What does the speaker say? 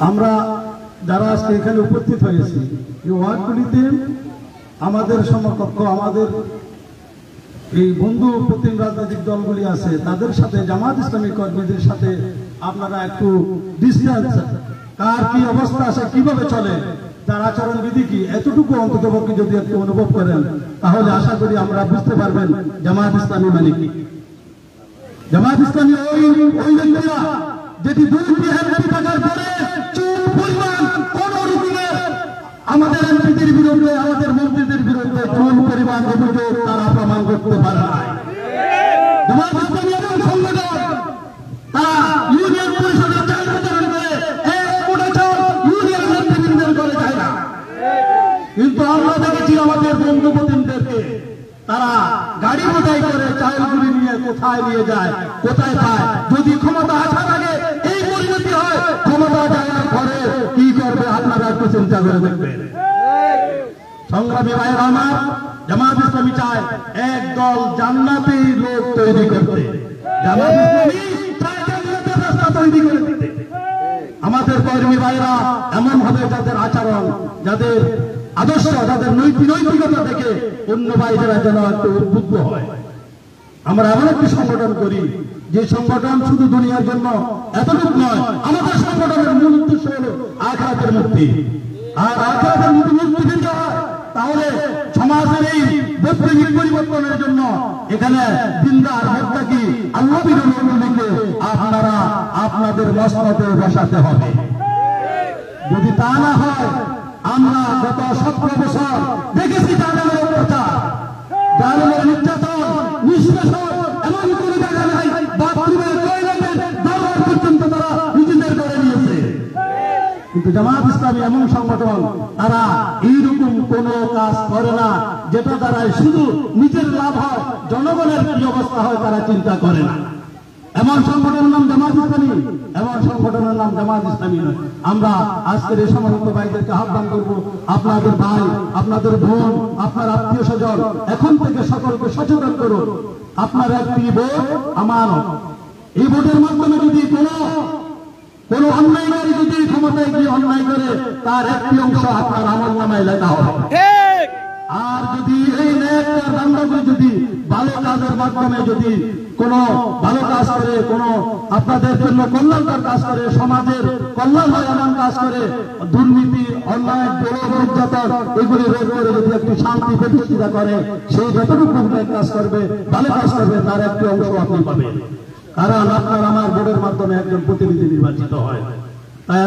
আমরা যারা আজকে এখানে উপস্থিত হয়েছি এই ওয়ার্ডগুলিতে আমাদের সমকক্ষ আমাদের এই বন্ধু প্রতিম রাজনৈতিক দলগুলি আছে তাদের সাথে জামাত ইসলামী কর্মীদের সাথে আপনারা একটু ডিস্টেন্স কার কি অবস্থা আছে কিভাবে চলে তার আচরণ বিধি কি এতটুকু অন্ততপক্ষে যদি একটু অনুভব করেন তাহলে আশা করি আমরা বুঝতে পারবেন জামাত ইসলামী মানে কি। জামাত ইসলামী ওই ব্যক্তিরা যেটি দুর্নীতি এমপি থাকার পরে চুল পরিমাণ কোন রকমের আমাদের এমপিদের বিরুদ্ধে আমাদের মন্ত্রীদের বিরুদ্ধে চুল পরিমাণ অভিযোগ তারা প্রমাণ করতে পারে না। জামাত ইসলামী এমন সংগঠন তারা ইউনিয়ন পরিষদের চাল প্রচারণ করে এক কোটি চাল ইউনিয়ন নেতৃবৃন্দের করে যায় না, কিন্তু আমরা দেখেছি আমাদের বন্ধু প্রতিমদেরকে তারা গাড়ি বোঝাই করে চালগুলি নিয়ে কোথায় নিয়ে যায় কোথায় পায়। যদি ক্ষমতা আসার আগে এই পরিণতি হয় ক্ষমতা যাওয়ার পরে কি করবে আপনারা একটু চিন্তা করে দেখবেন। সংগ্রামী ভাইয়েরা আমার, জামাত ইসলামী চায় একদল জান্নাতি লোক তৈরি করতে, জামাত ইসলামী চায় জান্নাতের রাস্তা তৈরি করে দিতে। আমাদের কর্মী ভাইরা এমন ভাবে যাদের আচরণ যাদের আদর্শ যাদের নৈতিকতা দেখে অন্য ভাইরা যেন একটু উদ্বুদ্ধ হয়। আমরা এমন একটি সংগঠন করি যে সংগঠন শুধু দুনিয়ার জন্য এতটুকু নয়, আমাদের সংগঠনের মূল উদ্দেশ্য হল আখিরাতের মুক্তি। আর আখিরাতের মুক্তি পেতে হয় তাহলে সমাজের এই বৈপ্লবিক পরিবর্তনের জন্য এখানে দিনদার মুত্তাকি আল্লাহ বিরোধীকে আপনারা আপনাদের মসনদে বসাতে হবে। যদি তা না হয় আমরা গত 17 বছর দেখেছি জালেমের অত্যাচার, জালেমের নির্যাতন, নিষ্পেষণ এমন কোনো জায়গা নাই বাথরুমের টয়লেটের দরজা পর্যন্ত তারা নিজেদের করে নিয়েছে। কিন্তু জামাত ইসলামী এমন সংগঠন তারা এইরকম কোন কাজ করে না যেটা দ্বারা শুধু নিজের লাভ হয়, জনগণের কি অবস্থা হয় তারা চিন্তা করে না। এমন সংগঠনের নাম জামাত ইসলামী, এমন সংগঠনের নাম জামাত ইসলামী নয়। আমরা আজকের এই সমস্ত ভাইদেরকে আহ্বান করবো, আপনাদের ভাই আপনাদের বোন আপনার আত্মীয় স্বজন এখন থেকে সকলকে সচেতন করুন। আপনার একটি ভোট আমানত, এই ভোটের মাধ্যমে যদি কোন অন্যায়কারী যদি ক্ষমতায় গিয়ে অন্যায় করে তার একটি অংশ আপনার আমলনামায় লেখা হবে। আর যদি এই নেককার বান্দাগুলি যদি ভালো কাজের মাধ্যমে যদি কোন ভালো কাজ করে, কোন আপনাদের জন্য কল্যাণকর কাজ করে, সমাজের কল্যাণ হয় এমন কাজ করে, দুর্নীতি অন্যায় নির্যাতন এগুলি রোধ করে যদি একটু শান্তি প্রতিষ্ঠিত করে, সেই যতটুকু কাজ করবে ভালো কাজ করবে তার একটি অংশ আপনি পাবেন। কারণ আপনার আমার ভোটের মাধ্যমে একজন প্রতিনিধি নির্বাচিত হয়। তাই